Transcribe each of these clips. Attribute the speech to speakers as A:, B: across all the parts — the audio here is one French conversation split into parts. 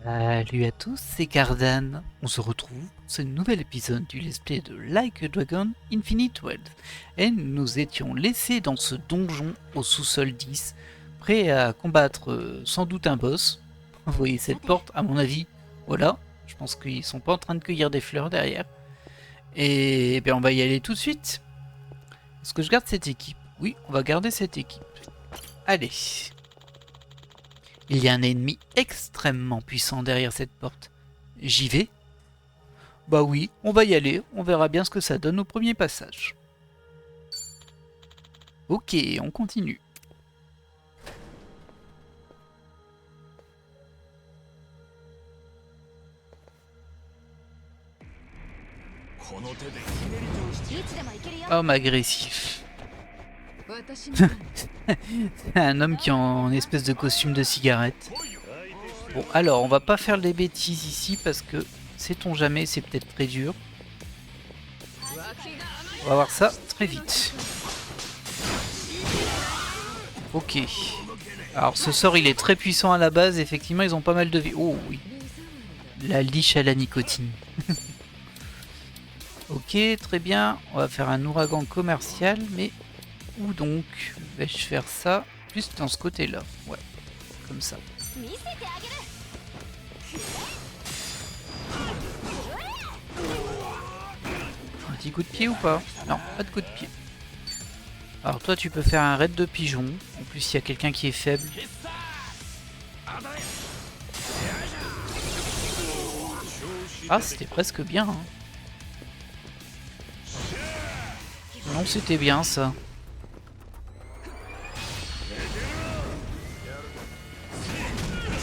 A: Salut à tous, c'est Cardan. On se retrouve pour ce nouvel épisode du let's play de Like a Dragon Infinite Wealth. Et nous étions laissés dans ce donjon au sous-sol 10, prêts à combattre sans doute un boss. Vous voyez cette porte, à mon avis, voilà. Je pense qu'ils sont pas en train de cueillir des fleurs derrière. Et bien on va y aller tout de suite. Est-ce que je garde cette équipe? Oui, on va garder cette équipe. Allez. Il y a un ennemi extrêmement puissant derrière cette porte. J'y vais? Bah oui, on va y aller, on verra bien ce que ça donne au premier passage. Ok, on continue. Homme agressif. C'est un homme qui est en espèce de costume de cigarette. Bon, alors, on va pas faire des bêtises ici parce que, sait-on jamais, c'est peut-être très dur. On va voir ça très vite. Ok. Alors, ce sort, il est très puissant à la base. Effectivement, ils ont pas mal de vie. Oh oui. La liche à la nicotine. Ok, très bien. On va faire un ouragan commercial, mais où donc vais-je faire ça? Plus dans ce côté-là. Ouais, comme ça. Un petit coup de pied ou pas? Non, pas de coup de pied. Alors toi, tu peux faire un raid de pigeon. En plus, il y a quelqu'un qui est faible. Ah, c'était presque bien. Hein. Non, c'était bien ça.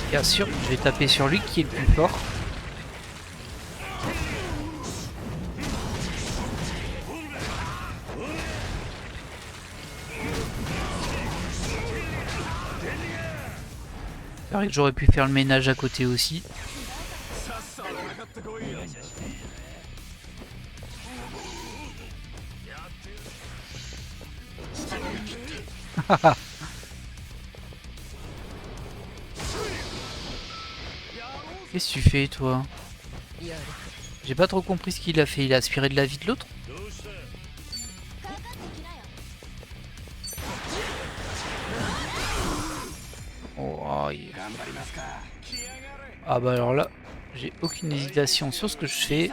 A: Bien sûr, je vais taper sur lui qui est le plus fort. C'est vrai que j'aurais pu faire le ménage à côté aussi. Qu'est-ce que tu fais toi? J'ai pas trop compris ce qu'il a fait. Il a aspiré de la vie de l'autre? Oh, yeah. Ah bah alors là, j'ai aucune hésitation sur ce que je fais.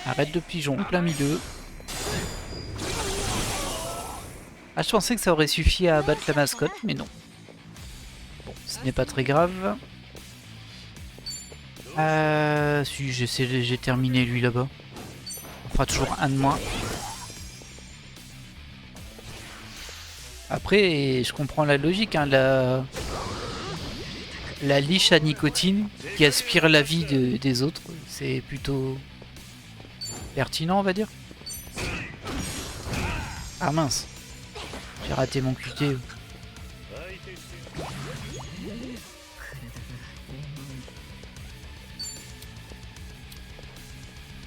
A: Arrête de pigeon en plein milieu. Ah, je pensais que ça aurait suffi à abattre la mascotte, mais non. Bon, ce n'est pas très grave. Si, j'ai terminé lui là-bas. On fera toujours un de moins. Après, je comprends la logique, hein, la liche à nicotine qui aspire la vie des autres. C'est plutôt pertinent, on va dire. Ah mince, j'ai raté mon QT.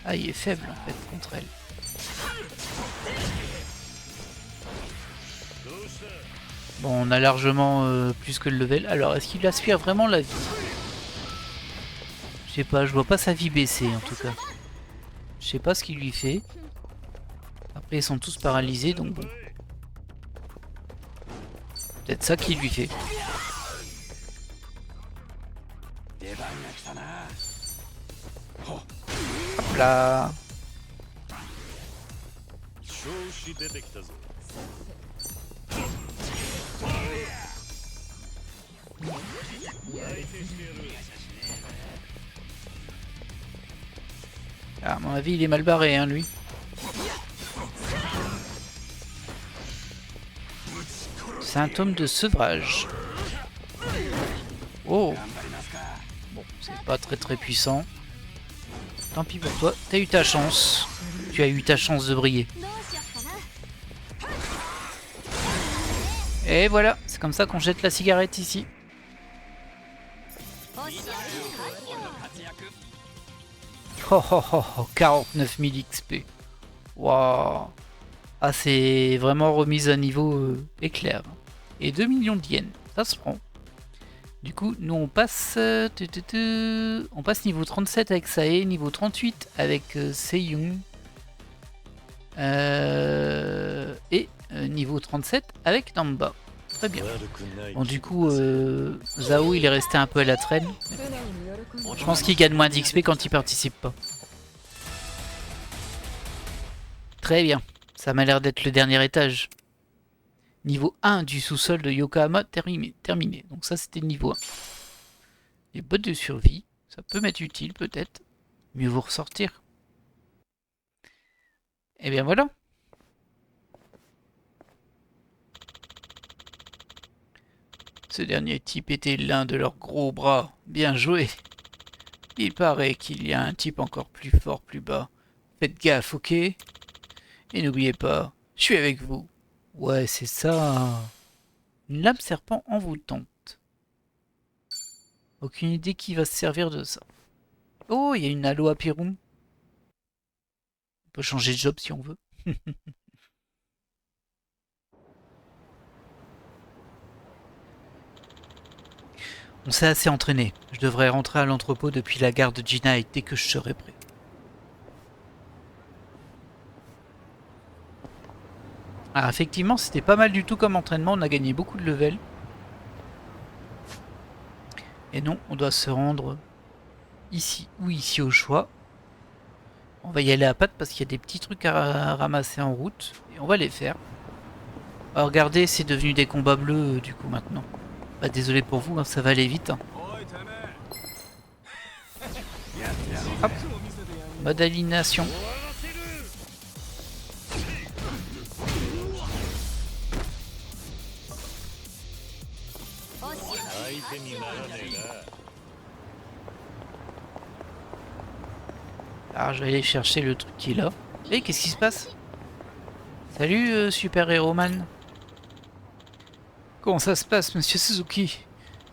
A: Ah, il est faible en fait contre elle. Bon, on a largement plus que le level. Alors, est-ce qu'il aspire vraiment la vie? Je sais pas, je vois pas sa vie baisser en tout cas. Je sais pas ce qu'il lui fait. Après, ils sont tous paralysés, donc bon. Peut-être ça qui lui fait. Hop là. Ah, à mon avis, il est mal barré, hein, lui. Symptôme de sevrage. Oh. Bon, c'est pas très puissant. Tant pis pour toi, t'as eu ta chance. Tu as eu ta chance de briller. Et voilà, c'est comme ça qu'on jette la cigarette ici. Oh oh oh, oh 49 000 XP. Waouh. Ah, c'est vraiment remise à niveau éclair. Et 2 millions de yens, ça se prend. Du coup, nous on passe, on passe niveau 37 avec Sae, niveau 38 avec Seiyung, et niveau 37 avec Namba. Très bien. Bon, du coup, Zhao il est resté un peu à la traîne. Je pense qu'il gagne moins d'XP quand il participe pas. Très bien. Ça m'a l'air d'être le dernier étage. Niveau 1 du sous-sol de Yokohama terminé. Donc ça c'était le niveau 1. Les bottes de survie, ça peut m'être utile peut-être. Mieux vous ressortir. Et bien voilà. Ce dernier type était l'un de leurs gros bras. Bien joué. Il paraît qu'il y a un type encore plus fort plus bas. Faites gaffe, ok? Et n'oubliez pas, je suis avec vous. Ouais, c'est ça. Une lame serpent envoûtante. Aucune idée qui va se servir de ça. Oh, il y a une Aloha Pirum. On peut changer de job si on veut. On s'est assez entraîné. Je devrais rentrer à l'entrepôt depuis la gare de Jinai dès que je serai prêt. Ah, effectivement, c'était pas mal du tout comme entraînement. On a gagné beaucoup de level. Et non, on doit se rendre ici ou ici au choix. On va y aller à pattes parce qu'il y a des petits trucs à ramasser en route. Et on va les faire. Alors regardez, c'est devenu des combats bleus du coup maintenant. Bah désolé pour vous, hein, ça va aller vite. Hein. Hop. Mode alignation. Alors je vais aller chercher le truc qui est là. Et qu'est-ce qui se passe? Salut Super Hero Man. Comment ça se passe, monsieur Suzuki?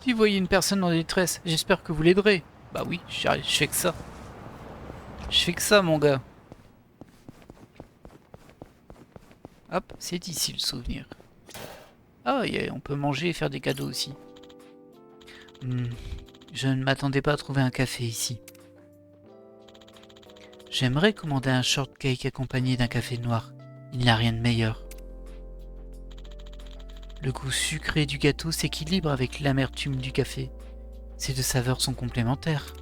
A: Si vous voyez une personne en détresse, j'espère que vous l'aiderez. Bah oui, je fais que ça. Je fais que ça, mon gars. Hop, c'est ici le souvenir. Ah, on peut manger et faire des cadeaux aussi. Je ne m'attendais pas à trouver un café ici. J'aimerais commander un shortcake accompagné d'un café noir. Il n'y a rien de meilleur. Le goût sucré du gâteau s'équilibre avec l'amertume du café. Ces deux saveurs sont complémentaires.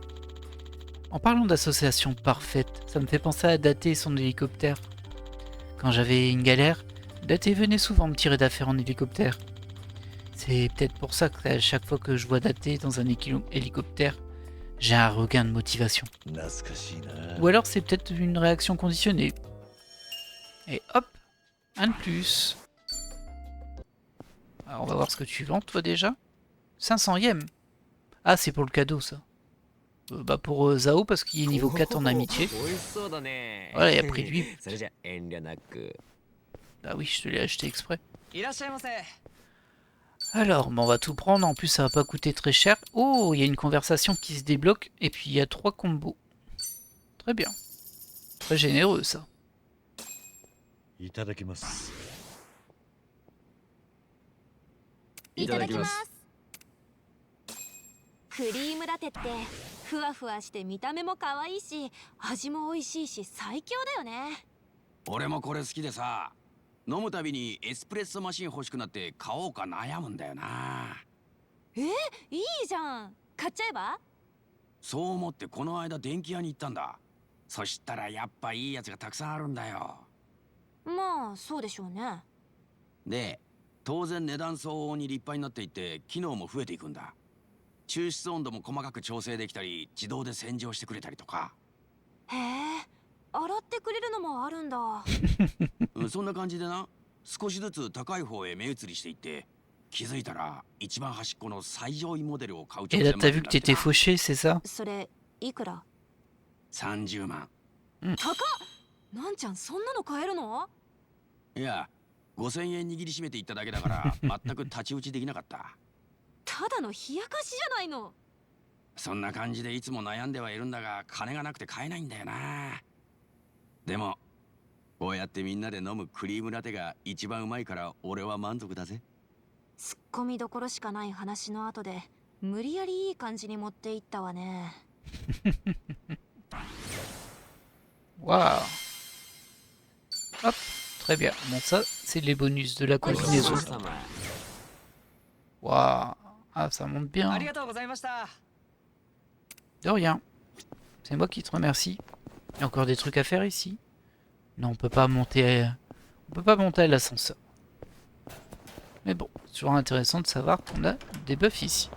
A: En parlant d'association parfaite, ça me fait penser à Date et son hélicoptère. Quand j'avais une galère, Date venait souvent me tirer d'affaire en hélicoptère. C'est peut-être pour ça qu'à chaque fois que je vois Date dans un hélicoptère, j'ai un regain de motivation. Ou alors c'est peut-être une réaction conditionnée. Et hop, un de plus. Alors on va voir ce que tu vends toi déjà. 500 yens. Ah c'est pour le cadeau ça. Bah pour Zao parce qu'il est niveau 4 en amitié. Voilà, et après lui. Ah oui, je te l'ai acheté exprès. Alors, on va tout prendre. En plus, ça va pas coûter très cher. Oh, il y a une conversation qui se débloque. Et puis, il y a 3 combos. Très bien. Très généreux, ça.
B: いただきます。
C: いただきます。クリームラテってふわふわして見た目も可愛いし味も美味しいし最強だよね。
D: 俺もこれ好きでさ、飲むたびにエスプレッソマシン欲しくなって買おうか悩むんだよな。
C: いいじゃん。買っちゃえば？
D: そう思ってこの間電気屋に行ったんだ。そしたらやっぱいいやつがたくさんあるんだよ。
C: まあそうでしょうね。
D: で、当然値段相応に立派になっていって機能も増えていくんだ。抽出温度も細かく調整できたり、自動で洗浄してくれたりとか。
C: へえ、洗ってくれるのもあるんだ。
D: そんな感じでな、少しずつ高い方へ目移りしていって、気づいたら一番端っこの最上位モデルを買う
A: Et là, t'as vu que t'étais fauché, c'est ça?
C: それいくら
D: ？30万。
C: 高っ。なんちゃんそんなの買えるの？
D: いや、5000円握りしめていっただけだから全く太刀打ちできなかった。
C: ただの冷やかしじゃないの。
D: そんな感じでいつも悩んではいるんだが、金がなくて買えないんだよな。でもこうやってみんなで飲むクリームラテが一番うまいから俺は満足だぜ。
C: ツッコミどころしかない話の後で無理やりいい感じに持っていったわね。
A: Waouh. Hop, très bien. Bon, ça, c'est les bonus de la combinaison. Waouh. Ah, ça monte bien.
E: ありがとうございました。
A: De rien. C'est moi qui te remercie. Il y a encore des trucs à faire ici. Non, on peut pas monter. On peut pas monter à l'ascenseur. Mais bon, c'est toujours intéressant de savoir qu'on a des buffs ici.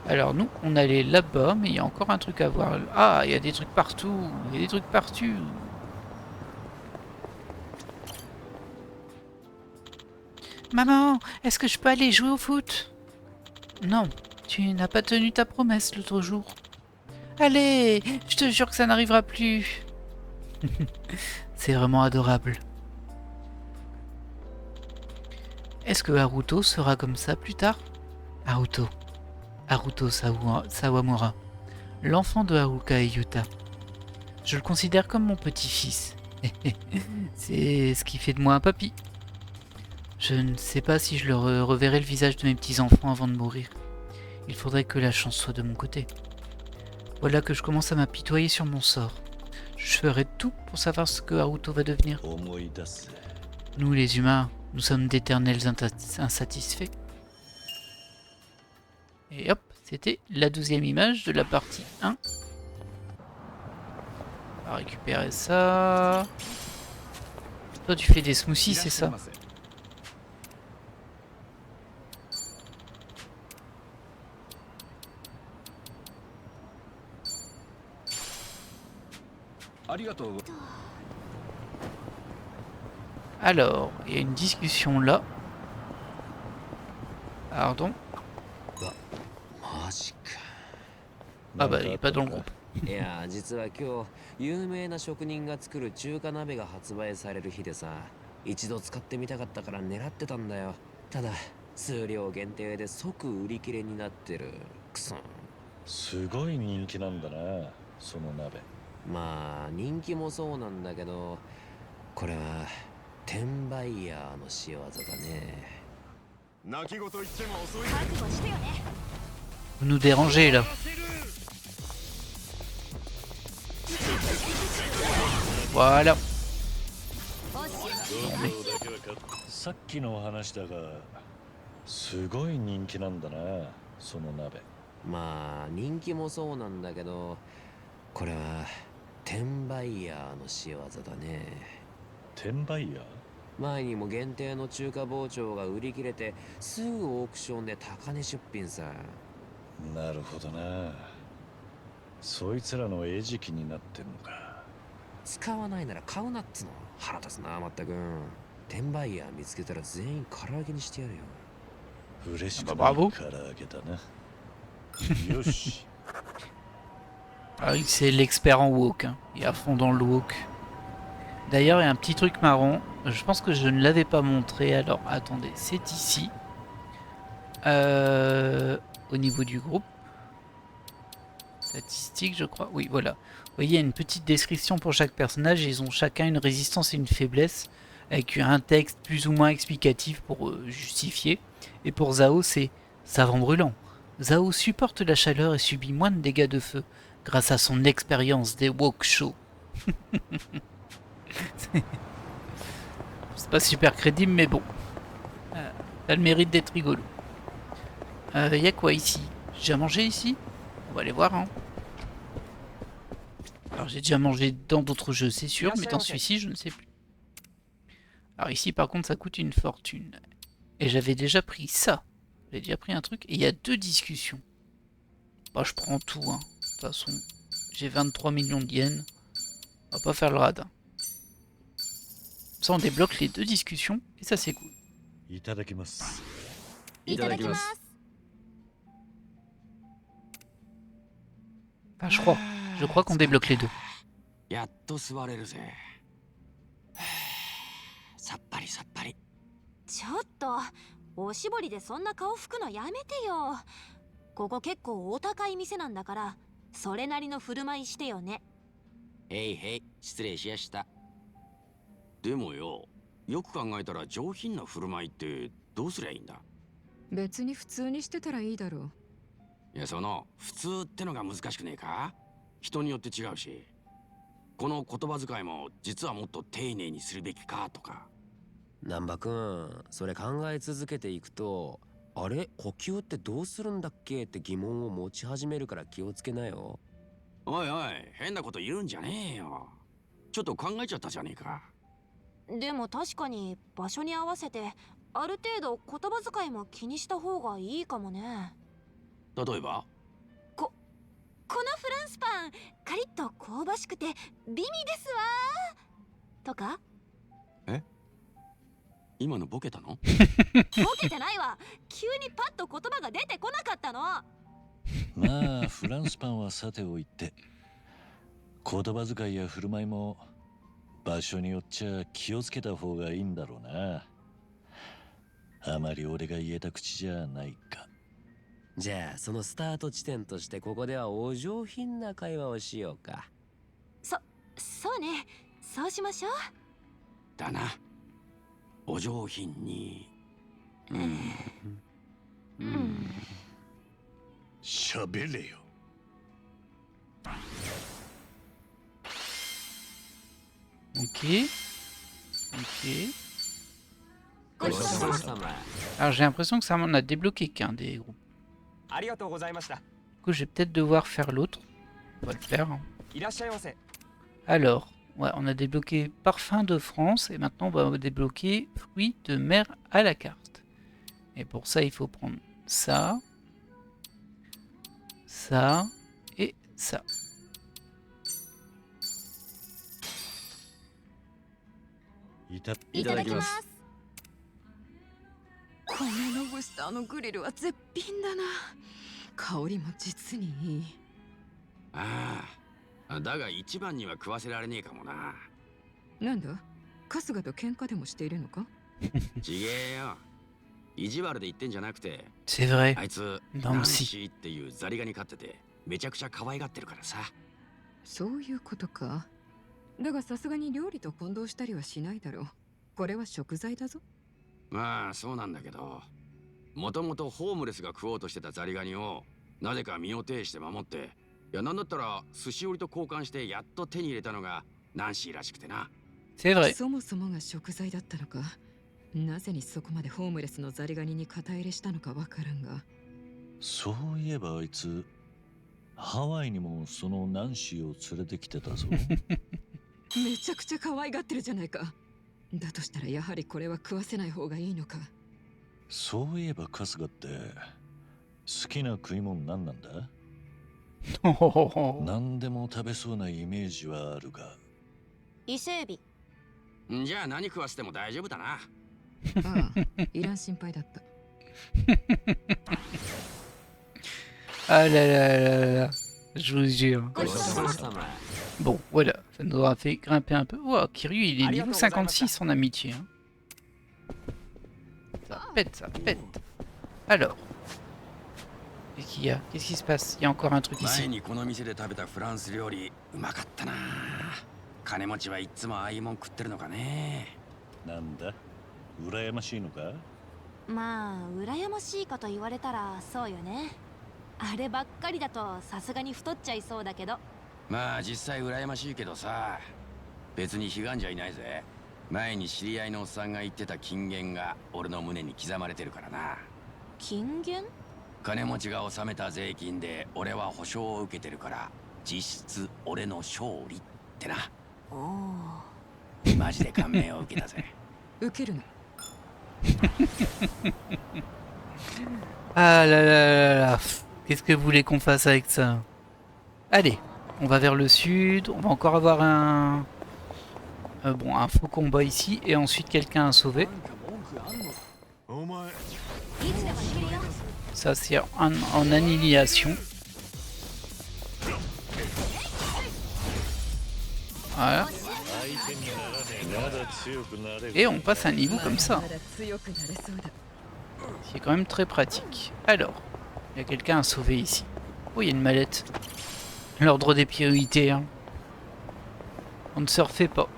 A: Alors nous, on allait là-bas, mais il y a encore un truc à voir. Ah, il y a des trucs partout. Il y a des trucs partout. Maman, est-ce que je peux aller jouer au foot? Non, tu n'as pas tenu ta promesse l'autre jour. Allez, je te jure que ça n'arrivera plus. C'est vraiment adorable. Est-ce que Haruto sera comme ça plus tard? Haruto Sawamura, l'enfant de Haruka et Yuta. Je le considère comme mon petit-fils. C'est ce qui fait de moi un papy. Je ne sais pas si je reverrai le visage de mes petits-enfants avant de mourir. Il faudrait que la chance soit de mon côté. Voilà que je commence à m'apitoyer sur mon sort. Je ferai tout pour savoir ce que Haruto va devenir. Nous les humains, nous sommes d'éternels insatisfaits. Et hop, c'était la 12e image de la partie 1. On va récupérer ça. Toi tu fais des smoothies, c'est ça? Alors, il y a une discussion là. Pardon. Ah bah, il est pas dans le groupe.
F: いや実は今日有名な職人が作る中華鍋が発売される日でさ、一度使ってみたかったから狙ってたんだよ。ただ数量限定で即売り切れになってる。くそ。
B: すごい人気なんだな、その鍋。
F: まあ人気もそうなんだけど、これは転売ヤーの仕業だね。
C: 覚悟してよね。
A: Vous nous dérangez là. Voilà.
B: さっきの話だが、すごい人気なんだな、その鍋。
F: まあ人気もそうなんだけど、これは転売ヤーの仕業だね。
B: 転売ヤー？
F: 前にも限定の中華包丁が売り切れてすぐオークションで高値出品さ。
B: なるほどな。そいつらの餌食になってんのか。
F: 使わないなら買うなっつの。腹立つな、まったく。転売ヤー見つけたら全員唐揚げにしてやるよ。
B: 嬉しくない唐揚げだな。よし。
A: Ah oui, c'est l'expert en wok, hein. Il est à fond dans le wok. D'ailleurs, il y a un petit truc marrant. Je pense que je ne l'avais pas montré. Alors, attendez, c'est ici. Au niveau du groupe. Statistique, je crois. Oui, voilà. Vous voyez, il y a une petite description pour chaque personnage. Ils ont chacun une résistance et une faiblesse. Avec un texte plus ou moins explicatif pour justifier. Et pour Zao, c'est savant brûlant. Zao supporte la chaleur et subit moins de dégâts de feu grâce à son expérience des wok chauds. C'est pas super crédible, mais bon. Ça a le mérite d'être rigolo. Y a quoi ici? J'ai déjà mangé ici? On va aller voir, hein. Alors j'ai déjà mangé dans d'autres jeux, c'est sûr, mais dans celui-ci, je ne sais plus. Alors ici, par contre, ça coûte une fortune. Et j'avais déjà pris ça. J'ai déjà pris un truc. Et il y a 2 discussions. Bah, je prends tout, hein. De toute façon, j'ai 23 millions de yens. On va pas faire le radin. Ça, on débloque les 2 discussions. Et ça, c'est cool.
B: いただきます。
C: いただきます。
A: Enfin, je crois qu'on débloque les 2.
D: やっと座れるぜ。さっぱりさっぱり。
C: ちょっとおしぼりでそんな顔拭くのやめてよ。ここ結構お高い店なんだからそれなりの振る舞いしてよね。
D: へいへい、失礼しやした。でもよ、よく考えたら上品な振る舞いってどうすりゃいいんだ？
G: 別に普通にしてたらいいだろう。
D: いや、その普通ってのが難しくねえか？人によって違うし、この言葉遣いも実はもっと丁寧にするべきかとか。
F: 難波くん、それ考え続けていくと、あれ呼吸ってどうするんだっけって疑問を持ち始めるから気をつけなよ。
D: おいおい、変なこと言うんじゃねえよ。ちょっと考えちゃったじゃねえか。
C: でも確かに場所に合わせてある程度言葉遣いも気にした方がいいかもね。
D: 例えば？
C: このフランスパンカリッと香ばしくて美味ですわとか。
D: 今のボケたの？
C: ボケてないわ。急にパッと言葉が出てこなかったの。
B: まあフランスパンはさておいて、言葉遣いや振る舞いも場所によっちゃ気をつけた方がいいんだろうな。あまり俺が言えた口じゃないか。
F: じゃあそのスタート地点としてここではお上品な会話をしようか。
C: そうね、そうしましょう。
D: だな。お上品に。
B: 喋れよ。
A: Ok. Ok.
C: ごちそうさま。
A: Alors j'ai l'impression que ça m'en a débloqué qu'un des groupes.
E: ありがとうございました。
A: Du coup, je vais peut-être devoir faire l'autre. On va le faire.
E: いらっしゃいませ。
A: Alors, ouais, on a débloqué Parfum de France et maintenant on va débloquer Fruits de mer à la carte. Et pour ça, il faut prendre ça, ça et ça.
B: いた
C: いただきます。
G: このロブスターのグリルは絶品だな。香りも実にいい。
D: ああ、だが一番には食わせられねえかもな。
G: なんだ、春日と喧嘩でもしているのか？
D: ちげえよ。意地悪で言ってんじゃなくて、
A: C'est vrai.
D: あいつ
A: ナ
D: ナン
A: ンシー
D: シーっていうザリガニ飼っててめちゃくちゃ可愛がってるからさ。
G: そういうことか。だがさすがに料理と混同したりはしないだろう。これは食材だぞ。
D: まあそうなんだけど、もともとホームレスが食おうとしてたザリガニをなぜか身を挺して守って、いやなんだったら寿司折りと交換してやっと手に入れたのがナンシーらしくてな。
A: C'est vrai.
G: そもそもが食材だったのか。なぜにそこまでホームレスのザリガニに肩入れしたのかわからんが。
B: そういえばあいつハワイにもそのナンシーを連れてきてたぞ。
G: めちゃくちゃ可愛がってるじゃないか。だとしたらやはりこれは食わせない方がいいのか。
B: そういえば春日って好きな食い物何なんだ？何でも食べそうなイメージはあるが。
C: 伊勢エビ。
D: じゃあ何食わせても大丈夫だな。
G: ああ、いらん心配だった。
A: Ah là là là là. Je vous jure.
C: ごちそうさま。
A: Bon, voilà, ça nous aura fait grimper un peu. Wow, Kiryu, il est niveau 56 en amitié. Hein. Ça pète, ça pète. Alors, qu'est-ce qu'il y a? Qu'est-ce qui se passe? Il y a encore un truc
D: 前
A: ici.
D: にこの店で食べたフランス料理うまかったな。金持ちはいつもああいうもん食ってるのかね。
B: なんだ？羨ましいのか？
C: まあ羨ましいかと言われたらそうよね。あればっかりだとさすがに太っちゃいそうだけど。
D: まあ実際羨ましいけどさ、別に悲願じゃいないぜ。前に知り合いのおっさんが言ってた金言が俺の胸に刻まれてるからな。
C: 金言？
D: 金持ちが納めた税金で俺は保証を受けてるから、実質俺の勝利ってな。
C: おお。
D: マジで感銘を受けたぜ。
G: 受けるな。
A: Ah là là là là. Qu'est-ce que vous voulez qu'on fasse avec ça? Allez, on va vers le sud. On va encore avoir un... bon, un faux combat ici. Et ensuite quelqu'un à sauver. Ça c'est en annihilation. Voilà. Et on passe un niveau comme ça. C'est quand même très pratique. Alors, il y a quelqu'un à sauver ici. Oh, il y a une mallette. L'ordre des priorités. Hein. On ne se refait pas.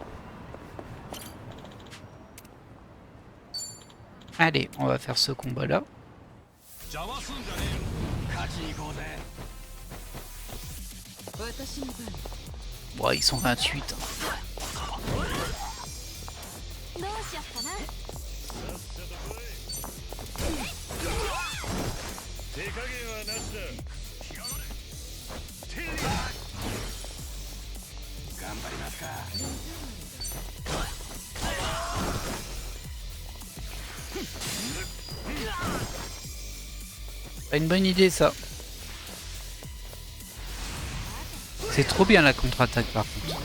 A: Allez, on va faire ce combat-là.
G: 私の番。
A: Bon, ils sont 28. Hein.
C: どうしよっかな。
B: 手加減はなしだ。
D: 頑張りますか。
A: Pas une bonne idée ça. C'est trop bien la contre-attaque par contre.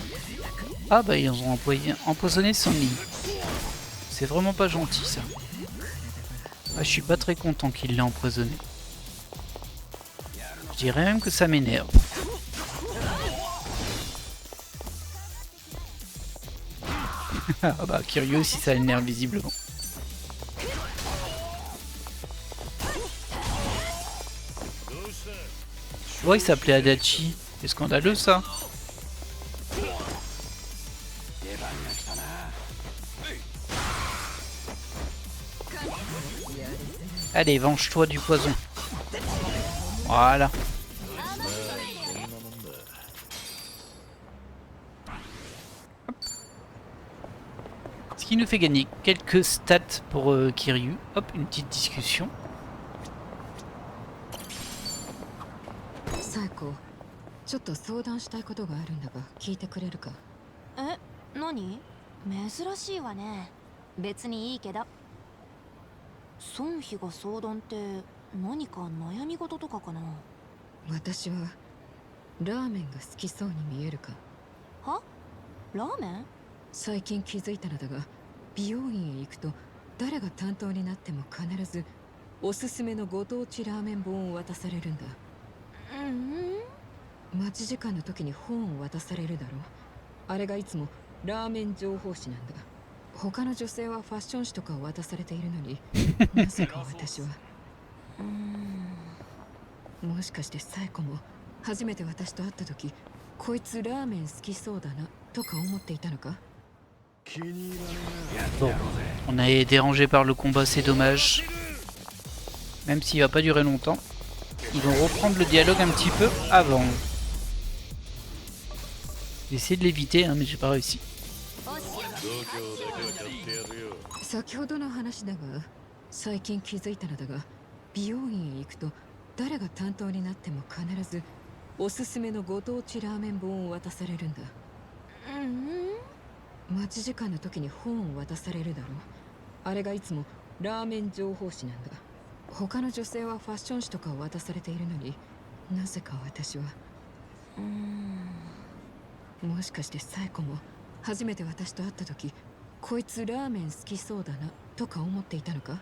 A: Ah bah ils ont empoisonné son lit. C'est vraiment pas gentil ça. Ah, je suis pas très content qu'il l'ait empoisonné. Je dirais même que ça m'énerve. Ah bah Kiryu aussi ça l'énerve visiblement. Je vois il s'appelait Adachi. C'est scandaleux ça. Allez, venge-toi du poison. Voilà. Ce qui nous fait gagner quelques stats pour Kiryu. Hop, une petite discussion.
G: サイコ、ちょっと相談したいことがあるんだが聞いてくれるか。
C: え、何？珍しいわね。別にいいけど。孫妃が相談って何か悩み事とかかな。
G: 私はラーメンが好きそうに見えるか。
C: は？ラーメン？
G: 最近気づいたのだが、美容院へ行くと誰が担当になっても必ずおすすめのご当地ラーメン本を渡されるんだ。待ち時間の時に本を渡されるだろう。あれがいつもラーメン情報誌なんだ。他の女性はファッション誌とかを渡されているのになぜか私はもしかしてサイコも初めて私と会った時、こいつラーメン好きそうだなとか思っていたのか。
A: Bon, on a été dérangé par le combat, c'est dommage. Même s'il va pas durer longtemps. Ils vont reprendre le dialogue un petit peu avant. J'ai essayé de l'éviter, hein, mais j'ai pas réussi.
G: 先ほどの話だが、最近気づいたのだが、美容院へ行くと誰が担当になっても必ずおすすめのご当地ラーメン本を渡されるんだ。待ち時間の時に本を渡されるだろう。あれがいつもラーメン情報誌なんだ。他の女性はファッション誌とかを渡されているのになぜか私はもしかしてサイコも初めて私と会った時、こいつラーメン好きそうだなとか思っていたのか。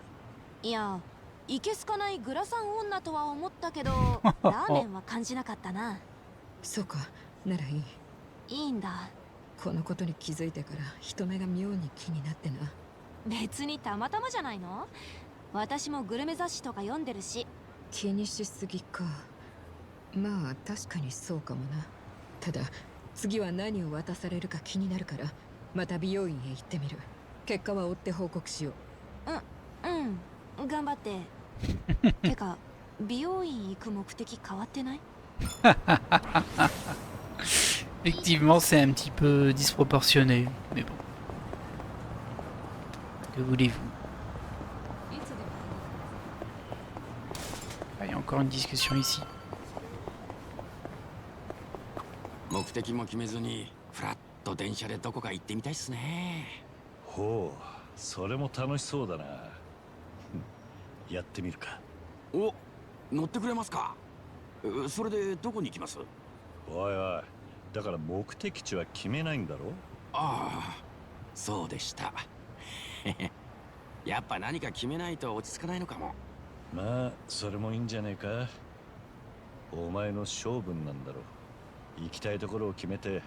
C: いや、いけすかないグラサン女とは思ったけどラーメンは感じなかったな。
G: そうか、ならいい。
C: いいんだ。
G: このことに気づいてから人目が妙に気になってな。
C: 別にたまたまじゃないの？私もグルメ雑誌とか読んでるし。
G: 気にしすぎか。まあ確かにそうかもな。ただ次は何を渡されるか気になるから、また美容院へ行ってみる。結果は追って報告しよう。
C: うん、頑張って。てか、美容院行く目的変わってない？
A: Effectivement, c'est un petit peu disproportionné, mais bon. Que voulez-vous? Ah, il y a encore une discussion ici.
D: 目的も決めずにフラッと電車でどこか行ってみたいっすね。
B: ほう、それも楽しそうだな。やってみるか。
D: お、乗ってくれますか？それでどこに行きます？
B: おいおい、だから目的地は決めないんだろ。
D: ああ、そうでした。やっぱ何か決めないと落ち着かないのかも。
B: まあそれもいいんじゃねえか。お前の性分なんだろ。行きたいところを決めて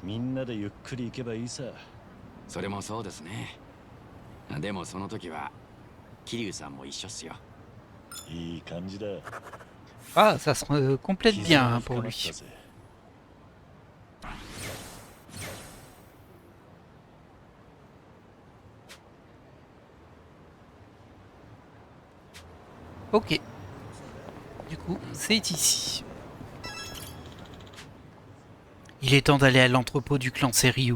B: みんなでゆっくり行けばいいさ。
D: それもそうですね。でもその時は桐生さんも一緒っすよ。
B: いい感じだ。
A: Ah, ça se complète bien hein, pour lui. Ok. Du coup, c'est ici. Il est temps d'aller à l'entrepôt du clan Seiryu.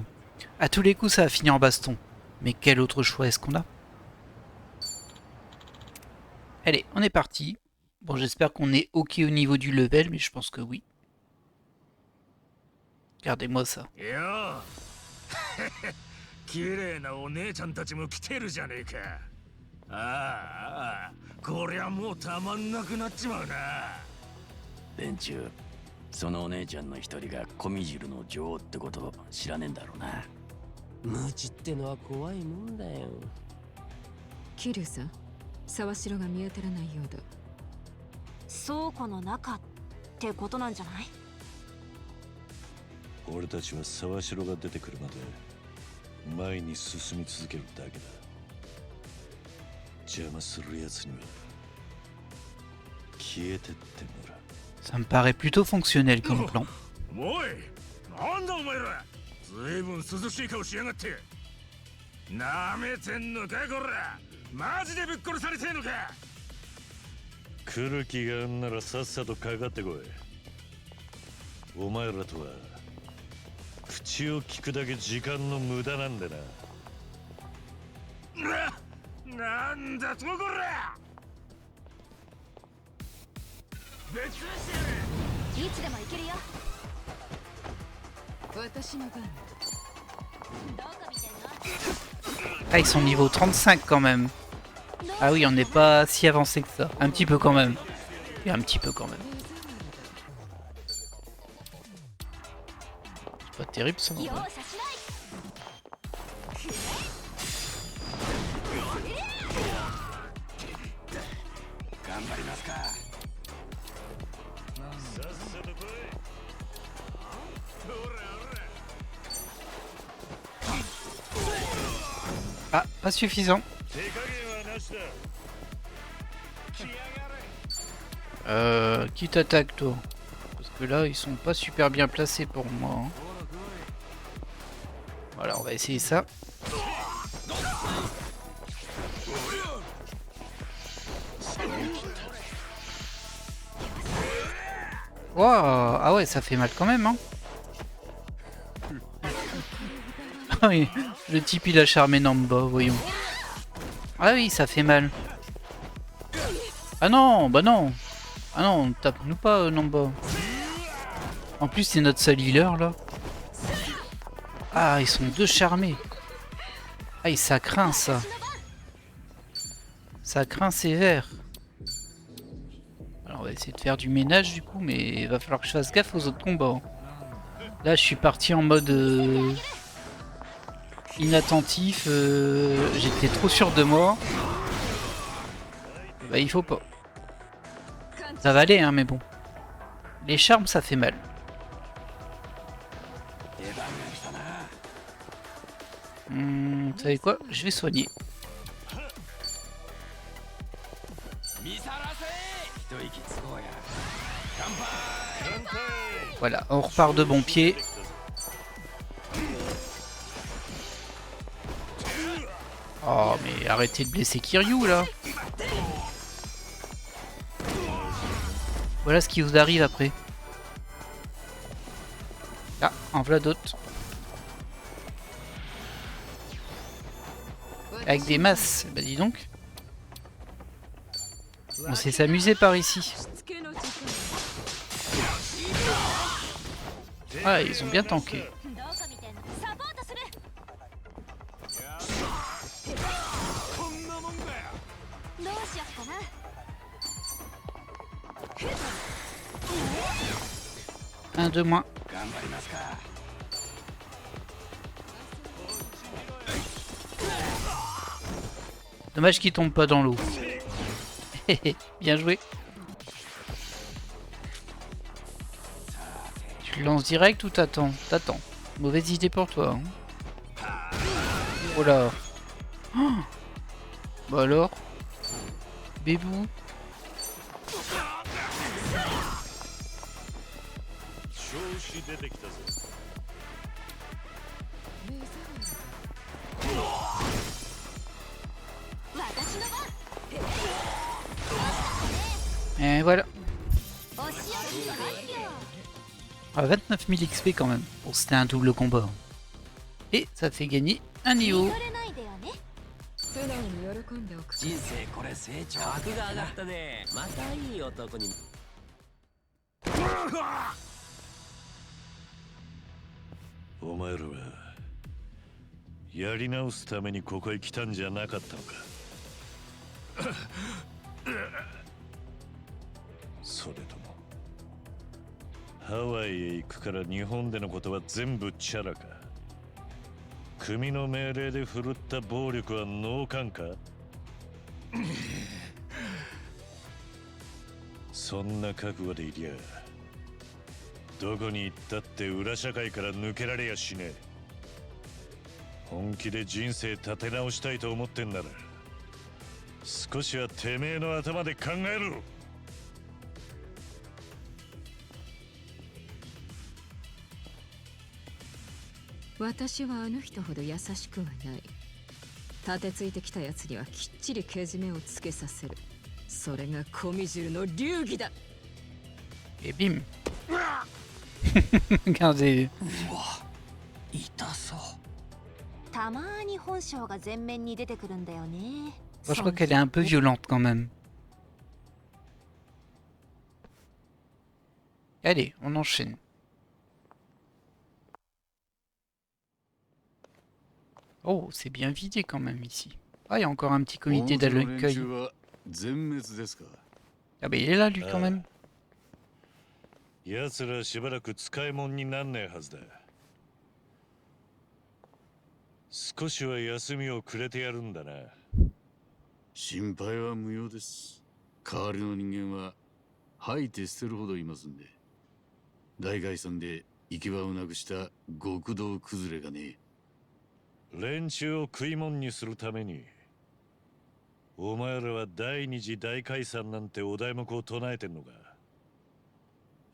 A: À tous les coups, ça va finir en baston. Mais quel autre choix est-ce qu'on a? Allez, on est parti. Bon, j'espère qu'on est ok au niveau du level, mais je pense que oui. Regardez-moi ça.
H: よ綺麗なお姉ちゃんたちも来てるじゃねえか。ああ、こりゃもうたまんなくなっちまうな。
D: 連中、そのお姉ちゃんの一人が小見汁の女王ってこと知らねえんだろうな。
F: 無知ってのは怖いもんだよ。
G: 桐生さん、沢城が見当たらないようだ。
C: 倉庫の中ってことなんじゃない？
B: 俺たちは沢城が出てくるまで前に進み続けるだけだ。邪魔する奴には消えてってもらう。
A: Ça me paraît plutôt fonctionnel comme plan.
H: おい、なんだお前ら。ずいぶん涼しい顔しやがって。なめてんのかこら。マジでぶっ殺されてんのか。
B: 来る気があんならさっさとかかってこい。お前らとは口を聞くだけ時間の無駄なんでな。
H: なんだとこら。別にしてやれ。
C: いつでも行けるよ。
G: 私の番。
C: どこ見てんの？
A: Ah, ils sont niveau 35 quand même. Ah oui, on n'est pas si avancé que ça. Un petit peu quand même. Et un petit peu quand même. C'est pas terrible ça.
C: 容赦しない。
D: 頑張りますか。
B: さっさと来い。ほらほら。
A: Ah, pas suffisant.
B: 手加減はなしだ。来やがれ。
A: Qui t'attaque toi? Parce que là, ils sont pas super bien placés pour moi. Hein. Voilà, on va essayer ça. Wow, ah ouais, ça fait mal quand même, hein. Ah oui, le type il a charmé Namba, voyons. Ah oui, ça fait mal. Ah non, bah non. Ah non, tape-nous pas, Namba. En plus, c'est notre seul healer là. Ah, ils sont deux charmés. Ah, et ça craint ça. Ça craint sévère. Alors, on va essayer de faire du ménage du coup, mais il va falloir que je fasse gaffe aux autres combats. Là, je suis parti en mode inattentif. J'étais trop sûr de moi. Bah, il faut pas. Ça va aller, hein, mais bon. Les charmes, ça fait mal. Vous savez quoi? Je vais soigner. Voilà, on repart de bon pied. Oh, mais arrêtez de blesser Kiryu là. Voilà ce qui vous arrive après. Ah, en voilà d'autres. Avec des masses, bah dis donc. On sait s'amuser par ici. Ah, ils ont bien tanké.
C: どこ見てんの？サポートする。
H: こんなもんだよ。
C: どうしよっかな。
A: Un de moins.
D: 頑張りますか。
A: Dommage qu'il tombe pas dans l'eau. Bien joué. Tu le lances direct ou t'attends? T'attends. Mauvaise idée pour toi. Hein. Oh là. Oh. Bah alors. Bébou. Et voilà. Ah, 29 000 XP quand même. Bon, c'était un double combat. Et ça fait gagner un niveau.
C: れないでよね。
G: 素直に喜んでおく。
F: 人生これ成長格が上がったね。またいい男に。
B: お前らはやり直すためにここへ来たんじゃなかったのか。それともハワイへ行くから日本でのことは全部チャラか。組の命令で振るった暴力は脳幹か。そんな覚悟でいりゃどこに行ったって裏社会から抜けられやしねえ。本気で人生立て直したいと思ってんなら少しはてめえの頭で考えろ。
G: 私はあの人ほど優しくはない。立てついてきたやつにはきっちりけじめをつけさせる。それがコミジュルの流儀だ。
A: Et bim. Regardez.
F: 痛そう。
C: たまーに本性が前面に出てくるんだよね。
A: Moi, je crois qu'elle est un peu violente quand même. Allez, on enchaîne. Oh, c'est bien vidé quand même ici. Ah, il y a encore un petit comité d'accueil. Ah bah il est là lui quand même.
B: 奴らしばらく使い物になんねえはずだ。少しは休みをくれてやるんだな。
I: 心配は無用です。代わりの人間は吐いて捨てるほどいますんで。大概算で行き場をなくした極道崩れがね。
B: 連中を食い物にするためにお前らは第二次大解散なんてお題目を唱えてんのか。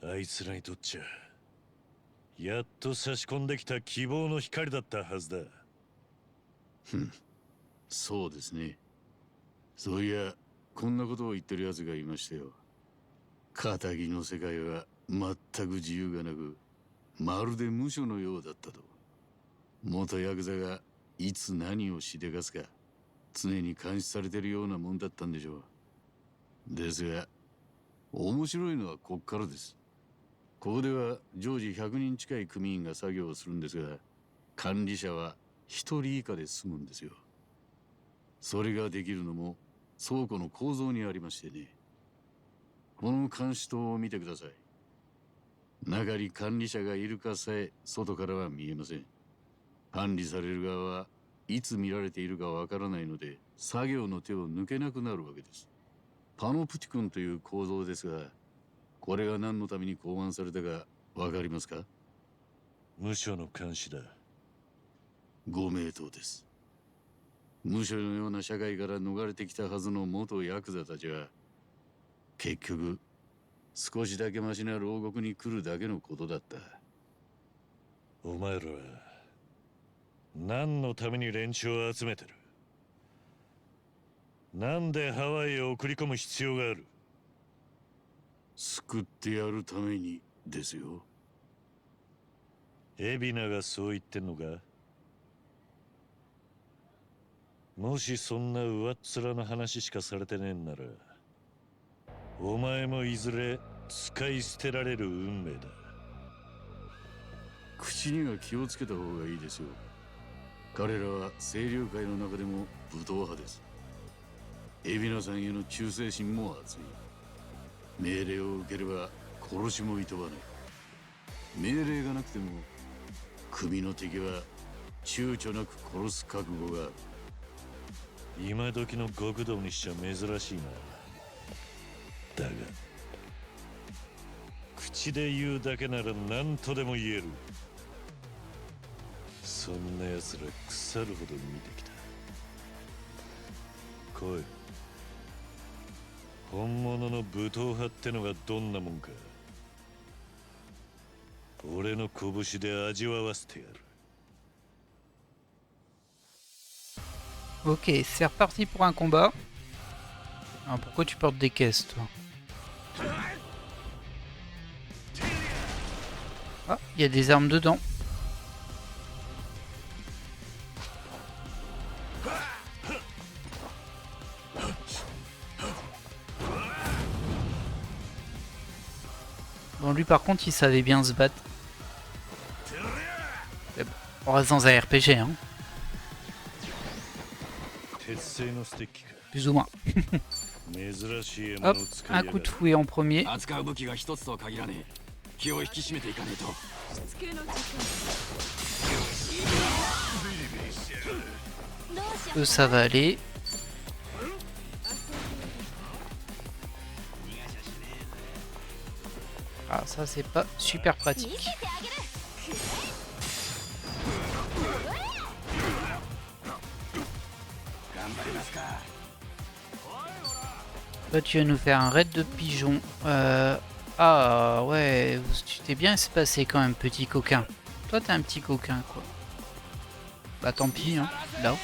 B: あいつらにとっちゃやっと差し込んできた希望の光だったはずだ。
I: ふん、そうですね。そういやこんなことを言ってるやつがいましたよ。仇の世界は全く自由がなくまるで無所のようだったと。元ヤクザがいつ何をしでかすか常に監視されてるようなもんだったんでしょう。ですが面白いのはこっからです。ここでは常時100人近い組員が作業をするんですが管理者は1人以下で済むんですよ。それができるのも倉庫の構造にありましてね。この監視塔を見てください。中に管理者がいるかさえ外からは見えません。管理される側はいつ見られているかわからないので作業の手を抜けなくなるわけです。パノプティクンという構造ですがこれが何のために考案されたかわかりますか。
B: 無所の監視だ。
I: ご名答です。無所のような社会から逃れてきたはずの元ヤクザたちは結局少しだけマシな牢獄に来るだけのことだった。
B: お前らは何のために連中を集めてる。なんでハワイへ送り込む必要がある。
I: 救ってやるためにですよ。
B: 海老名がそう言ってんのか。もしそんな上っ面の話しかされてねえんならお前もいずれ使い捨てられる運命だ。
I: 口には気をつけた方がいいですよ。彼らは清流会の中でも武闘派です。海老名さんへの忠誠心も熱い。命令を受ければ殺しもいとわない。命令がなくても組の敵は躊躇なく殺す覚悟がある。
B: 今時の極道にしちゃ珍しいな。だが口で言うだけなら何とでも言える。そんな奴ら腐るほど見てきた。来い。本物の武闘派ってのがどんなもんか俺の拳で味わわせてやる。
A: Ok, c'est reparti pour un combat. Alors pourquoi tu portes des caisses toi? Ah, il y a des armes dedans. Bon, lui par contre, il savait bien se battre. Mais bon, on reste dans un RPG, hein. Plus ou moins. Hop, un coup de fouet en premier.
D: 扱う武器が一つとは限らねえ。気を引き締めていかねえと。
A: Ça va aller. Ah, ça c'est pas super pratique. Toi, tu vas nous faire un raid de pigeons. Ah ouais, tu t'es bien espacé quand même, petit coquin. Toi, t'es un petit coquin, quoi. Bah tant pis, hein. Là.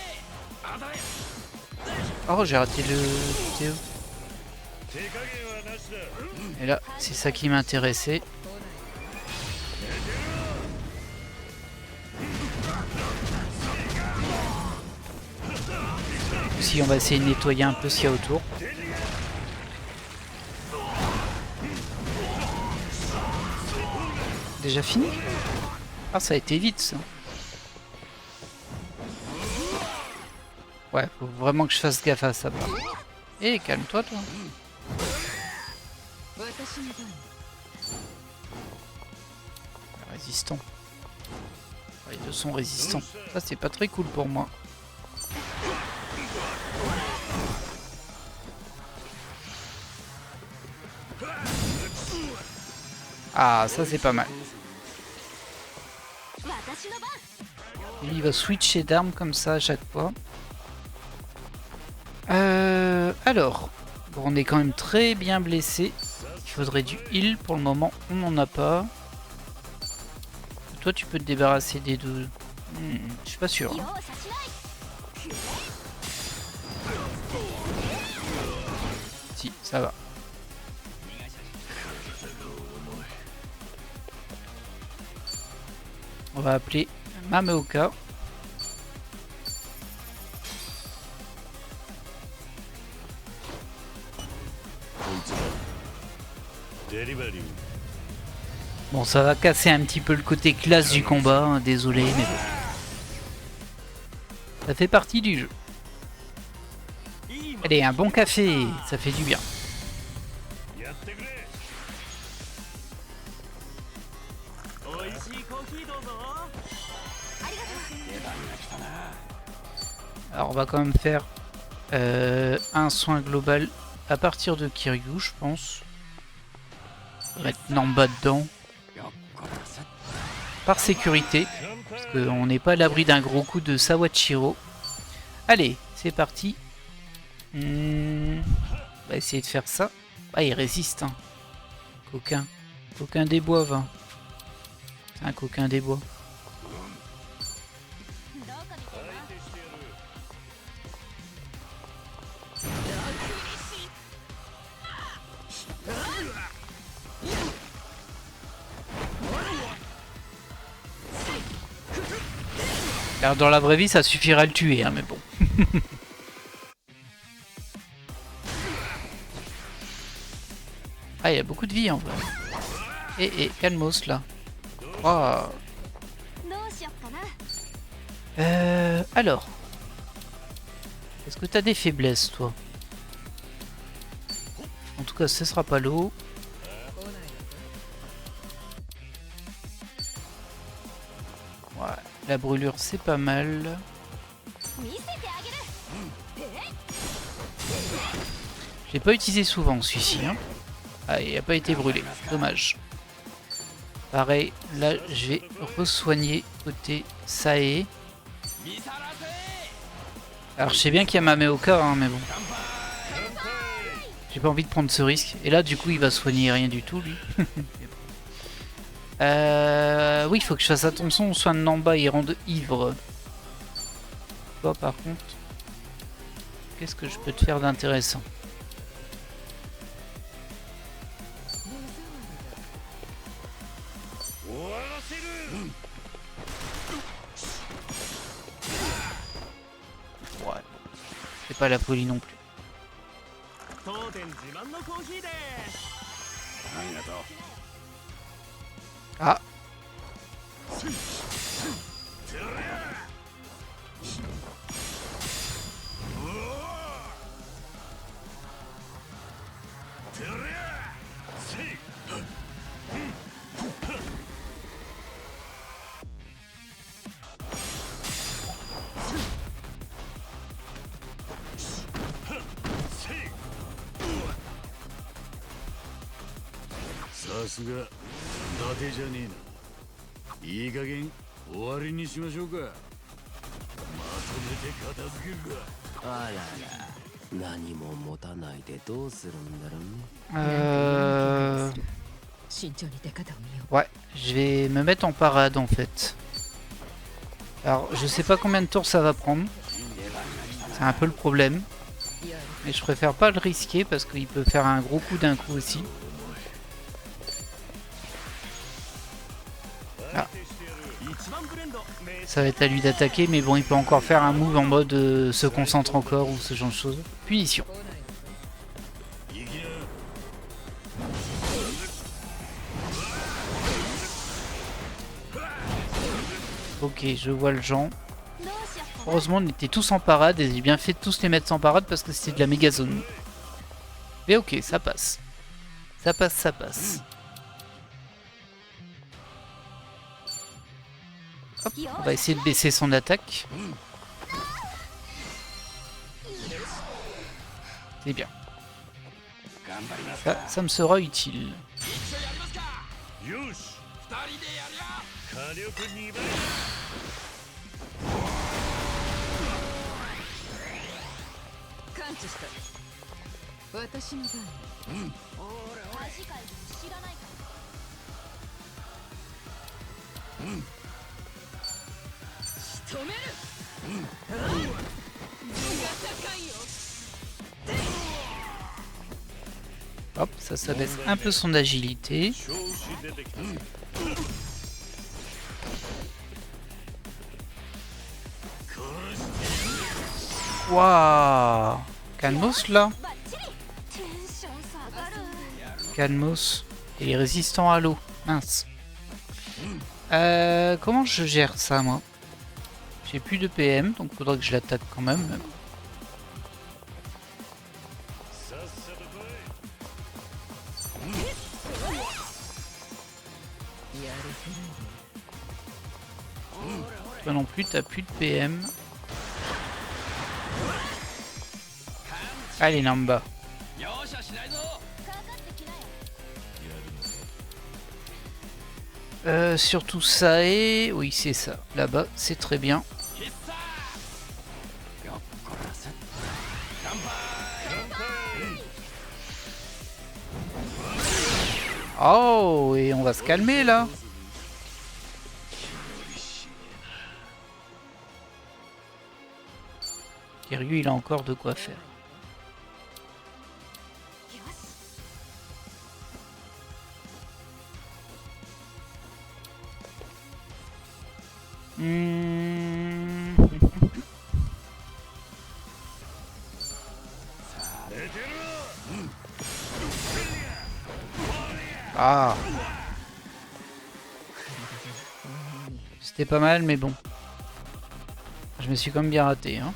A: Oh, j'ai raté le vidéo. Et là, c'est ça qui m'intéressait. Si on va essayer de nettoyer un peu ce qu'il y a autour. Déjà fini? Ah, ça a été vite ça. Ouais, faut vraiment que je fasse gaffe à ça. Eh, calme-toi, toi. Résistant. Les deux sont résistants. Ça, c'est pas très cool pour moi. Ah, ça, c'est pas mal. Lui, il va switcher d'armes comme ça à chaque fois. Alors, bon, on est quand même très bien blessé. Il faudrait du heal pour le moment, on n'en a pas. Toi, tu peux te débarrasser des deux. Je suis pas sûr. Hein. Si, ça va. On va appeler Mameoka. Bon, ça va casser un petit peu le côté classe du combat, hein, désolé, mais bon. Ça fait partie du jeu. Allez, un bon café, ça fait du bien. Alors, on va quand même faire un soin global à partir de Kiryu, je pense. Mettre Namba dedans. Par sécurité. Parce qu'on n'est pas à l'abri d'un gros coup de Sawachiro. Allez, c'est parti. On va essayer de faire ça. Ah, il résiste. Hein. Coquin. Coquin des bois, va. C'est un coquin des bois. Alors dans la vraie vie, ça suffira à le tuer, hein, mais bon. Ah, il y a beaucoup de vie en vrai. Calmos là. Oh. Alors. Est-ce que t'as des faiblesses, toi? En tout cas, ce sera pas l'eau. Ouais, la brûlure, c'est pas mal. Je l'ai pas utilisé souvent, celui-ci. Hein. Ah, il a pas été brûlé. Dommage. Pareil, là, je vais re-soigner côté Sae. Alors, je sais bien qu'il y a Mameoka, hein, mais bon. J'ai pas envie de prendre ce risque. Et là, du coup, il va soigner rien du tout, lui. Oui, il faut que je fasse attention aux soins de Namba, ils rendent ivre. Toi, par contre, qu'est-ce que je peux te faire d'intéressant? pas la folie non plus.
E: 当店自慢のコーヒーです。
D: ありがとう。
A: Ah,
I: さすが伊達じゃねえな。いい加減終わりにしましょうか。まとめて片付けるか。
F: あらら、何も持たないでどうするんだろうね。
G: 慎重に出方を見よ
A: ouais, je vais me mettre en parade en fait. Alors, je sais pas combien de tours ça va prendre. C'est un peu le problème.
G: う。やる
A: Mais je préfère pas le risquer parce qu'il peut faire un gros coup d'un coup aussi. Ah. Ça va être à lui d'attaquer, mais bon, il peut encore faire un move en mode se concentre encore ou ce genre de choses. Punition.
G: 来ない
A: Ok, je vois le genre.
C: どうしよっかな。
A: Heureusement, on était tous en parade et j'ai bien fait de tous les mettre en parade parce que c'était de la méga zone. Mais ok, ça passe. Ça passe, ça passe. Hop, on va essayer de baisser son attaque. C'est bien. Ça me sera utile.
H: よし
D: 二人でやりゃ。
H: 火力2倍。
G: 感知した。私の番。
C: 次回知らないか。
G: 止める。分が高いよ。
A: Hop, ça baisse un peu son agilité.
H: 調子出てきた。
A: Waouh, Calmos là.
C: バッチリ。テンション下がる。
A: Calmos. Il est résistant à l'eau. Mince. Comment je gère ça moi? J'ai plus de PM, donc faudra que je l'attaque quand même.
H: さっさと来い。
G: やるせないで。
A: Toi non plus, t'as plus de PM. Allez, Namba.
D: 容赦しないぞ。
C: かかってきなよ。
A: Surtout ça et... Oui, c'est ça. Là-bas, c'est très bien.
D: 必殺。よっこらせ。乾杯。
A: Oh, et on va se calmer là. Kiryu, il a encore de quoi faire.
C: よし。
A: Hmm.
H: 寝てろ。
A: Ah. C'était pas mal, mais bon. Je me suis quand même bien raté, hein.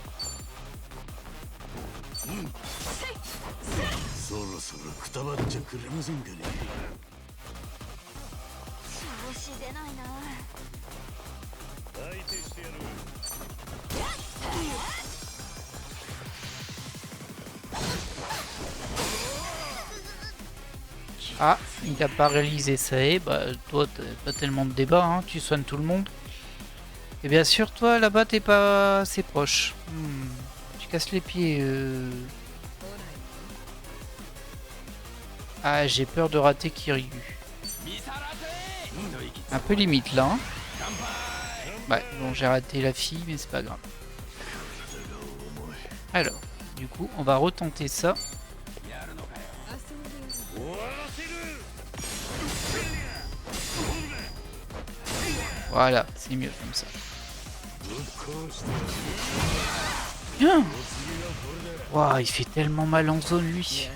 I: そろそろくたばっちゃくれませんかね。
C: 調子出ないな。
H: 相手してやる。
A: Ah, il a pas réalisé ça et bah toi t'as pas tellement de débat, hein, tu soignes tout le monde. Et bien sûr toi là-bas t'es pas assez proche. Tu casses les pieds. Ah j'ai peur de rater Kiryu. Un peu limite là. Hein. Ouais bon j'ai raté la fille mais c'est pas grave. Alors du coup on va retenter ça. Voilà, c'est mieux comme ça. Bien. Waouh, il fait tellement mal en zone lui.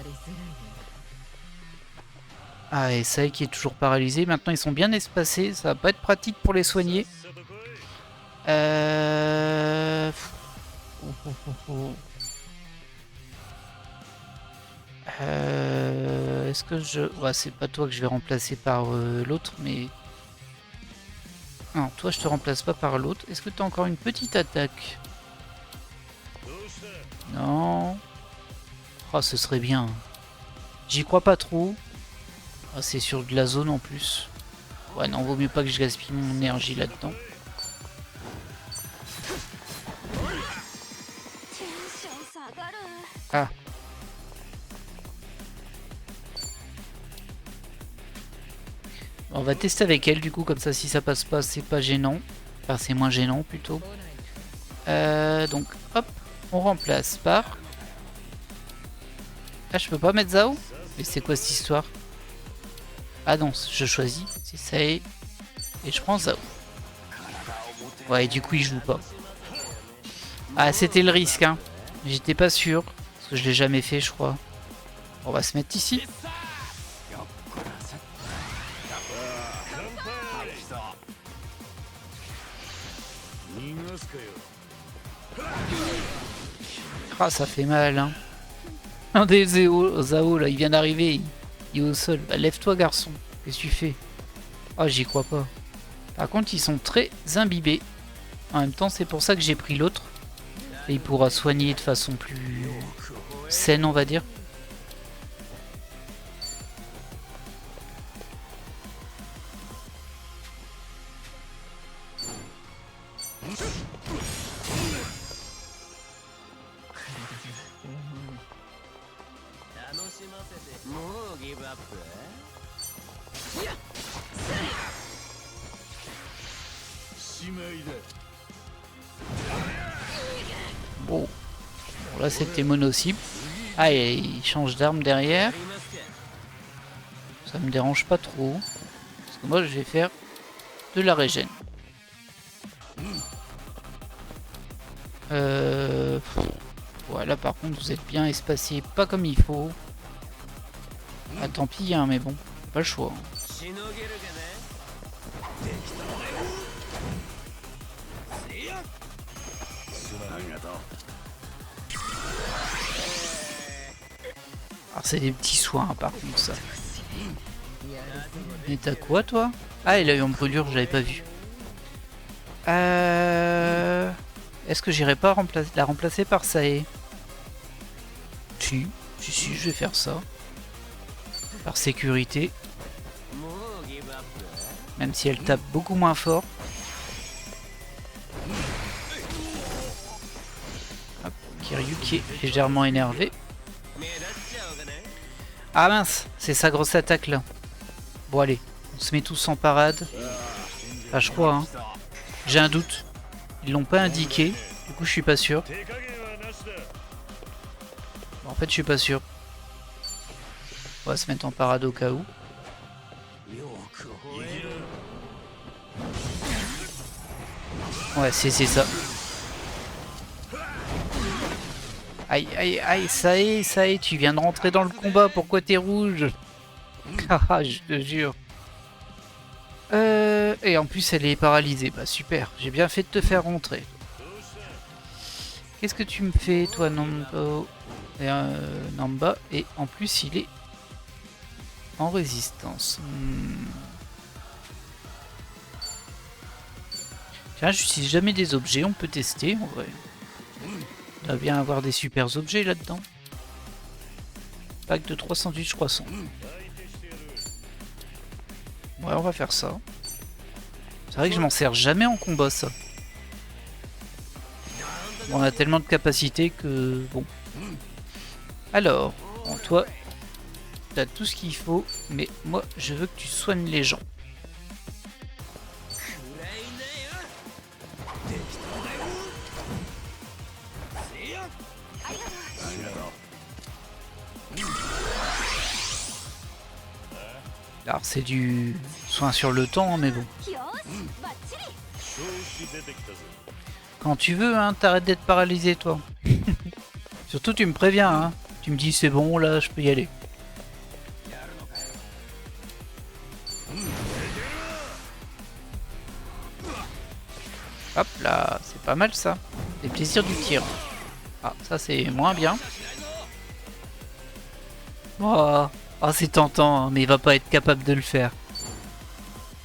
A: Ah, et ça qui est toujours paralysé. Maintenant, ils sont bien espacés. Ça va pas être pratique pour les soigner. Est-ce que je... Ouais, c'est pas toi que je vais remplacer par l'autre, mais... Non, toi, je te remplace pas par l'autre. Est-ce que tu as encore une petite attaque? Non. Oh, ce serait bien. J'y crois pas trop. Ah, c'est sur de la zone en plus. Ouais, non, vaut mieux pas que je gaspille mon énergie là-dedans. Ah. On va tester avec elle du coup, comme ça si ça passe pas, c'est pas gênant. Enfin, c'est moins gênant plutôt. Donc, hop, on remplace par... Ah, je peux pas mettre Zao? Mais c'est quoi cette histoire? Ah non, je choisis, c'est ça et je prends Zao. Ouais, et du coup il joue pas. Ah, c'était le risque, hein. J'étais pas sûr, parce que je l'ai jamais fait, je crois. On va se mettre ici. Ah, ça fait mal, hein. Un des Zao, là, il vient d'arriver, il est au sol. Bah, lève-toi, garçon. Qu'est-ce que tu fais? Oh, j'y crois pas. Par contre, ils sont très imbibés. En même temps, c'est pour ça que j'ai pris l'autre. Et il pourra soigner de façon plus saine, on va dire. Bon, là c'était mono-cible. Ah, et il change d'arme derrière. Ça me dérange pas trop. Parce que moi je vais faire de la régène. Voilà, par contre vous êtes bien espacés, pas comme il faut. Ah, tant pis, hein, mais bon, pas le choix. Alors c'est des petits soins, hein, par contre ça. Et t'as quoi toi? Ah, il a eu en brûlure, j'avais pas vu. Est-ce que j'irai pas la remplacer par Sae? Si, je vais faire ça. Par sécurité. Même si elle tape beaucoup moins fort. Hop, Kiryu qui est légèrement énervé. Ah mince, c'est sa grosse attaque là. Bon allez, on se met tous en parade. Enfin, je crois, hein. J'ai un doute. Ils l'ont pas indiqué. Du coup, je suis pas sûr. Bon, en fait, je suis pas sûr. On va se mettre en parade au cas où. Ouais, c'est ça. Aïe, aïe, aïe, ça y est, tu viens de rentrer dans le combat. Pourquoi t'es rouge? Haha, je te jure. Et en plus, elle est paralysée. Bah, super. J'ai bien fait de te faire rentrer. Qu'est-ce que tu me fais, toi, Namba? Et en plus, il est en résistance. Tiens, j'utilise jamais des objets. On peut tester, en vrai. On doit bien avoir des super objets là-dedans. Pack de 308 croissants. Ouais, on va faire ça. C'est vrai que je m'en sers jamais en combat, ça. Bon, on a tellement de capacité que... Bon. Alors, bon, toi, t'as tout ce qu'il faut, mais moi, je veux que tu soignes les gens. Alors c'est du soin sur le temps, mais bon. Quand tu veux, hein, t'arrêtes d'être paralysé, toi. Surtout, tu me préviens, hein. Tu me dis c'est bon, là, je peux y aller. Hop là, c'est pas mal ça. Les plaisirs du tir. Ah, ça c'est moins bien. Oh, oh, c'est tentant, hein, mais il va pas être capable de le faire.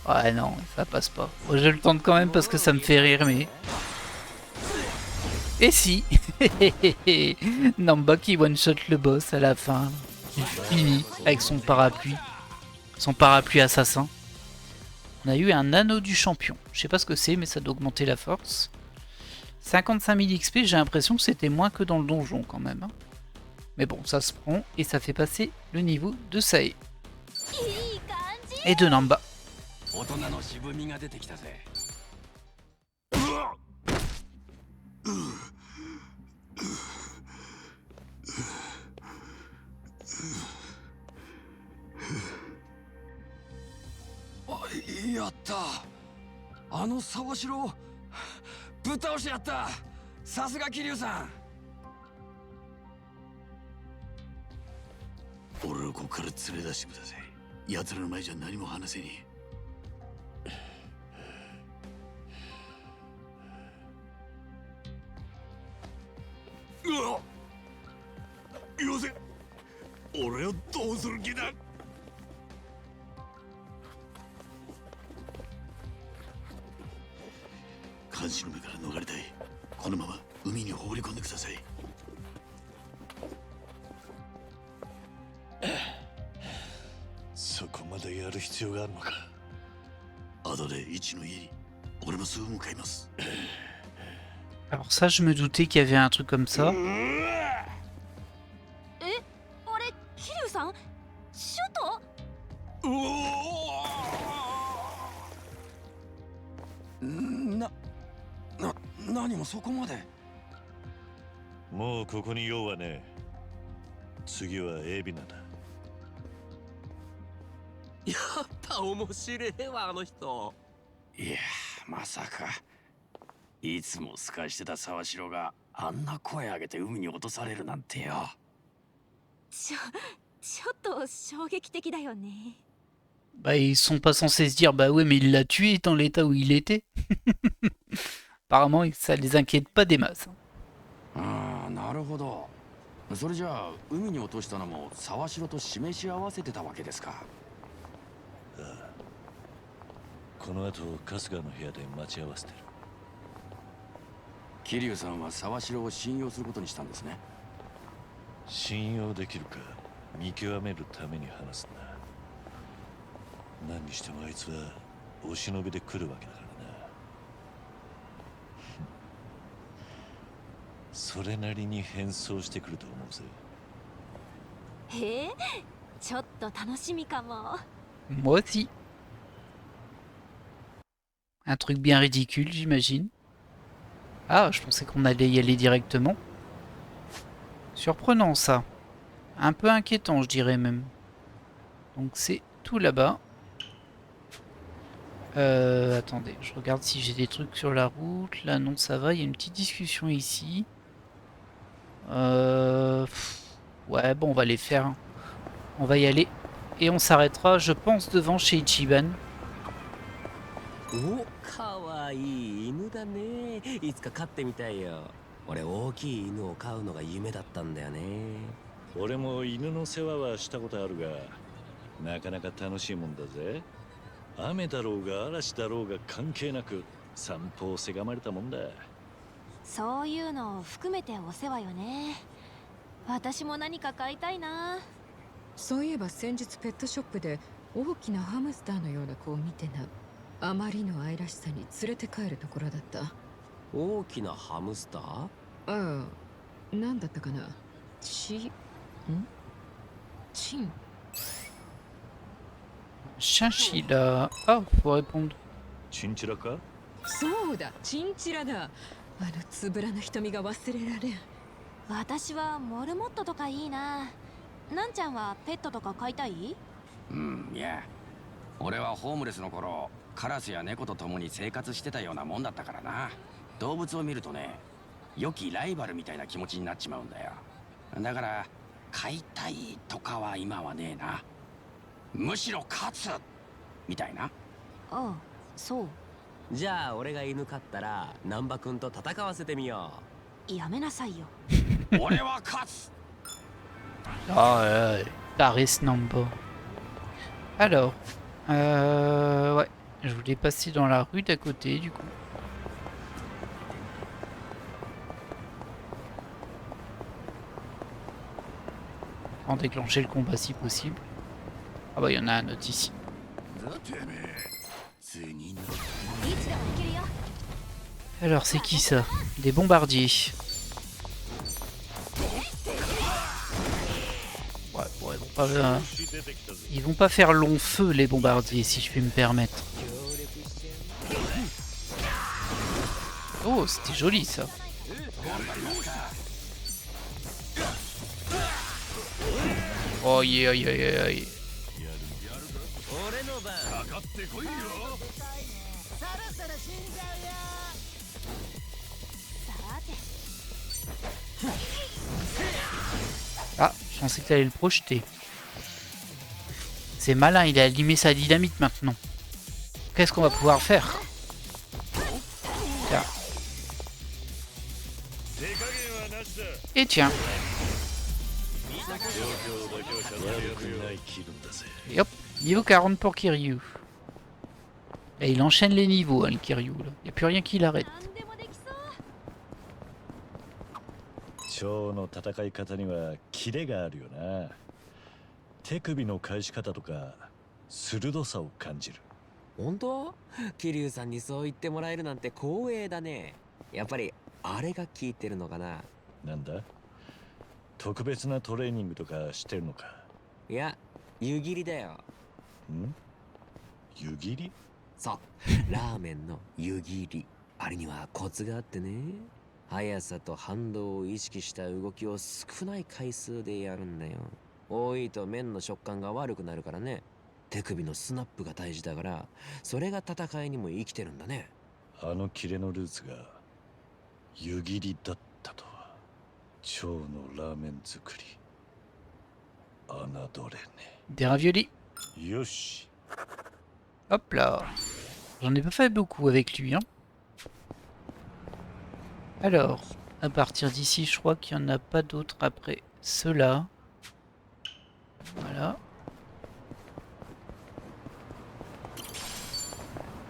A: Ouais, non, ça passe pas. Bon, je le tente quand même parce que ça me fait rire, mais... Et si Namba qui one-shot le boss à la fin. Il finit avec son parapluie. Son parapluie assassin. On a eu un anneau du champion. Je sais pas ce que c'est, mais ça doit augmenter la force. 55 000 XP, j'ai l'impression que c'était moins que dans le donjon quand même. Mais bon, ça se prend et ça fait passer le niveau de Sae. Et de Namba.
D: やった。あの沢城ぶっ倒してやった。さすが桐生さん。
I: 俺をここから連れ出してください。奴らの前じゃ何も話せねえ。うわっよせ。俺をどうする気だ。監視の目から逃れたい。このまま海に放り込んでください。
B: そこまでやる必要があるのか。
I: 後で一の家に俺もすぐ向かいます。
A: Alors ça, je me doutais qu'il y avait un truc comme ça.
C: え、あれ桐生さんシュト。
D: 何もそこまで。
B: もうここに用はねえ。次はエビナだ。
E: やっぱ面白いわあの人。
D: いやまさかいつも透かしてた沢城があんな声上げて海に落とされるなんてよ。
C: ちょっと衝撃的だよね。
A: Bah, ils sont pas censés se dire, bah ouais, mais il l'a tué dans l'état où il était. Apparemment, ça les inquiète pas des masses.
D: ああ、なるほど。それじゃあ海に落としたのも沢城と示し合わせてたわけですか。
B: ああ。この後春日の部屋で待ち合わせてる。
D: 桐生さんは沢城を信用することにしたんですね。
B: 信用できるか見極めるために話すんだ。何にしてもあいつはお忍びで来るわけだからな。それなりに変装してくると思うぜ。
C: へえ、ちょっと楽しみかも。
A: Moi aussi. Un truc bien ridicule, j'imagine. Ah, je pensais qu'on allait y aller directement. Surprenant ça. Un peu inquiétant, je dirais même. Donc c'est tout là-bas. Attendez, je regarde si j'ai des trucs sur la route. Là, non, ça va. Il y a une petite discussion ici. Ouais, bon, on va les faire. On va y aller. Et on s'arrêtera, je pense, devant chez Ichiban.
F: お、かわいい犬だね。いつか飼ってみたいよ。俺大きい犬を飼うのが夢だったんだよね。
B: 俺も犬の世話はしたことあるが、なかなか楽しいもんだぜ。雨だろうが嵐だろうが関係なく散歩をせがまれたもんだ。
C: そういうのを含めてお世話よね。私も何か飼いたいな。
G: そういえば先日ペットショップで大きなハムスターのような子を見てな。あまりの愛らしさに連れて帰るところだった。
F: 大きなハムスター？
G: ああ、なんだったかな。チン。
A: Chinchilla. Ah, faut répondre.
B: チンチラか？
G: そうだ、チンチラだ。あのつぶらな瞳が忘れられん。
C: 私はモルモットとかいいな。なんちゃんはペットとか飼いたい？
D: うん、いや俺はホームレスの頃カラスや猫と共に生活してたようなもんだったからな。動物を見るとね、良きライバルみたいな気持ちになっちまうんだよ。だから買いたいとかは今はねえな。むしろ勝つみたいな。
C: ああ、そう。
F: じゃあ俺が犬飼ったら難波君と戦わせてみよ
C: やめなさいよ。
D: 俺は勝つ。
A: Ah, Paris Nambo. Alors, ouais, je voulais passer dans la rue d'à côté du coup. En déclencher le combat si possible. Ah bah il y en a un autre ici.
D: ついに
C: いつでもできるよ。
A: Alors c'est qui ça? Des bombardiers. Ouais, bon, ils vont pas faire long feu les bombardiers si je puis me permettre. Oh, c'était joli ça. Oh yeah, yeah, yeah, yeah.
H: かかってこいよ。
A: Ah, je pensais que t'allais le projeter. C'est malin, il a allumé sa dynamite maintenant. Qu'est-ce qu'on va pouvoir faire? Tiens. Et tiens. Et hop, niveau 40 pour Kiryu. Et il enchaîne les niveaux, hein, le Kiryu. Il n'y a plus rien qui l'arrête.
B: 蝶の戦い方にはキレがあるよな。手首の返し方とか鋭さを感じる。
F: 本当？桐生さんにそう言ってもらえるなんて光栄だね。やっぱりあれが効いてるのかな。
B: なんだ？特別なトレーニングとかしてるのか？
F: いや、湯切りだよ。
B: ん？湯切り？
F: そう、ラーメンの湯切り。あれにはコツがあってね。速さと反動を意識した動きを少ない回数でやるんだよ。多いと麺の食感が悪くなるからね。手首のスナップが大事だから、それが戦いにも生きてるんだね。
B: あのキレのルーツが湯切りだったとは。蝶のラーメン作り侮れね。
A: Des raviolis.
B: よし。
A: Hop là. J'en ai pas fait beaucoup avec lui, hein. Alors, à partir d'ici, je crois qu'il n'y en a pas d'autres après ceux-là. Voilà.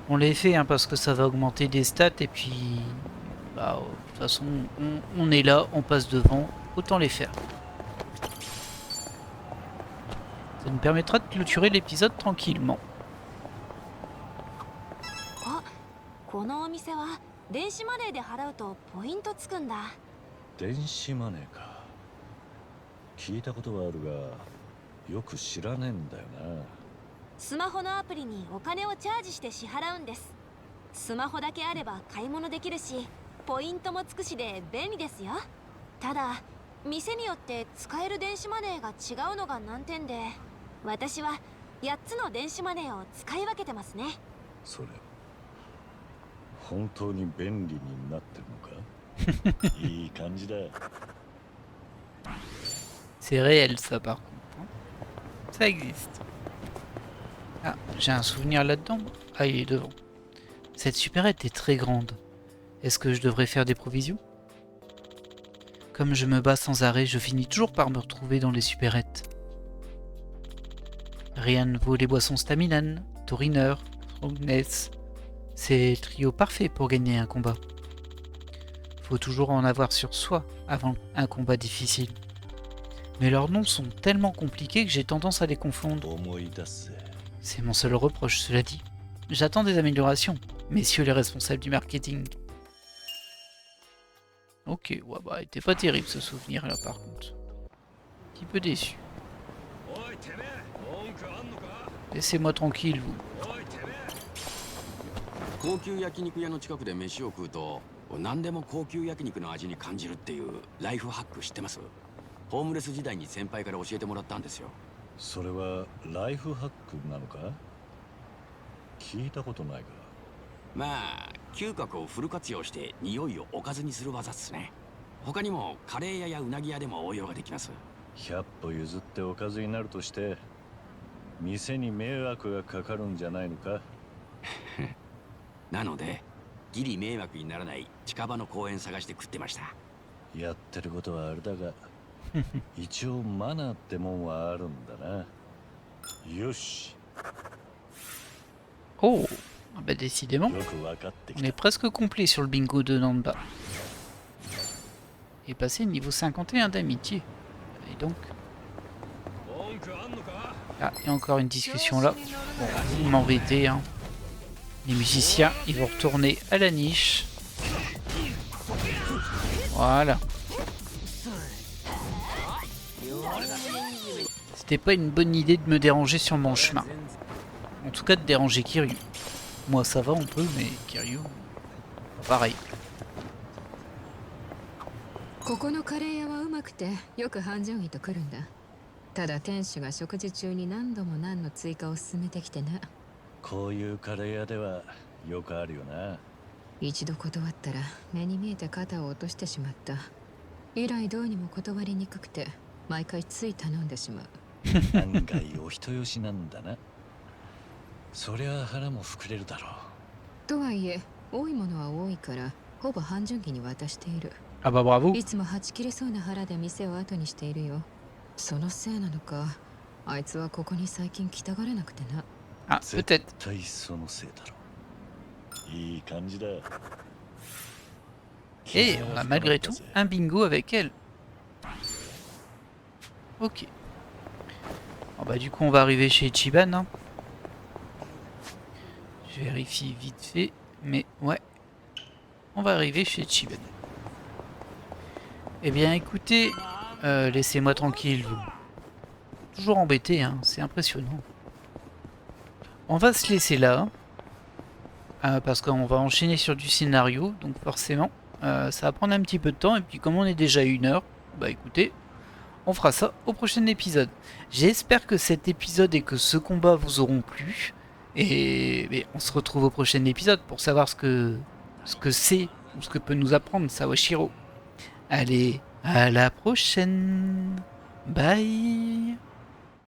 A: On les fait hein, parce que ça va augmenter des stats et puis... Bah, de toute façon, on est là, on passe devant, autant les faire. Ça nous permettra de clôturer l'épisode tranquillement.
C: このお店は電子マネーで払うとポイントつくんだ。
B: 電子マネーか。聞いたことはあるがよく知らねえんだよな。
C: スマホのアプリにお金をチャージして支払うんです。スマホだけあれば買い物できるし、ポイントもつくしで便利ですよ。ただ店によって使える電子マネーが違うのが難点で、私は8つの電子マネーを使い分けてますね。
B: それ本当に便利になってるのか？いい感じだ。
A: C'est réel ça par contre. Ça existe. Ah, j'ai un souvenir là-dedans. Ah, il est devant. Cette supérette est très grande. Est-ce que je devrais faire des provisions? Comme je me bats sans arrêt, je finis toujours par me retrouver dans les supérettes. Rien ne vaut les boissons Staminan, Toriner, Strongnes. C'est le trio parfait pour gagner un combat. Faut toujours en avoir sur soi avant un combat difficile. Mais leurs noms sont tellement compliqués que j'ai tendance à les confondre. C'est mon seul reproche, cela dit. J'attends des améliorations, messieurs les responsables du marketing. Ok, ouais, bah, il était pas terrible ce souvenir là par contre. Un petit peu déçu. Laissez-moi tranquille, vous.
D: 高級焼肉屋の近くで飯を食うと何でも高級焼肉の味に感じるっていうライフハック知ってます？ホームレス時代に先輩から教えてもらったんですよ。
B: それはライフハックなのか？聞いたことないが。
D: まあ嗅覚をフル活用して匂いをおかずにする技っすね。他にもカレー屋やうなぎ屋でも応用ができます。
B: 100歩譲っておかずになるとして店に迷惑がかかるんじゃないのか。
D: なのでギリ迷惑にならない近場の公園探して食ってました。
B: やってることはあれだが一応マナーってもんはあるんだな。よし。
A: Oh, ah bah décidément,
B: よくわかってき
A: on
B: た。
A: est presque complet sur le bingo de Namba. Et passé niveau 51 d'amitié. Et donc...
E: 文句あんのか？
A: Ah, il y a encore une discussion là. Bon, vous m'embêtez, hein. Les musiciens, ils vont retourner à la niche. Voilà. C'était pas une bonne idée de me déranger sur mon chemin. En tout cas de déranger Kiryu. Moi ça va on peut, mais Kiryu... pareil.
G: ここのカレー屋はうまくてよく半順位と来るんだ。ただ店主が食事中に何度も何の追加を進めてきてな。
B: こういうカレー屋ではよくあるよな。
G: 一度断ったら目に見えて肩を落としてしまった。以来どうにも断りにくくて毎回つい頼んでしまう。
B: 案外お人よしなんだな。そりゃ腹も膨れるだろう。
G: とはいえ多いものは多いからほぼ半純期に渡している。
A: Ah bah bravo.
G: いつもはち切れそうな腹で店を後にしているよ。そのせいなのかあいつはここに最近来たがれなくてな。
A: Ah, peut-être.
B: 絶対そのせいだろう。いい感じだ。
A: Et on a malgré tout un bingo avec elle. Ok. Bon bah du coup on va arriver chez Ichiban. Hein. Je vérifie vite fait. Mais ouais. On va arriver chez Ichiban. Eh bien écoutez, laissez-moi tranquille. Toujours embêté, hein, c'est impressionnant. On va se laisser là. Parce qu'on va enchaîner sur du scénario. Donc forcément, ça va prendre un petit peu de temps. Et puis comme on est déjà à 1 heure, bah écoutez, on fera ça au prochain épisode. J'espère que cet épisode et que ce combat vous auront plu. Et on se retrouve au prochain épisode pour savoir ce que c'est ou ce que peut nous apprendre Sawashiro. Allez, à la prochaine. Bye.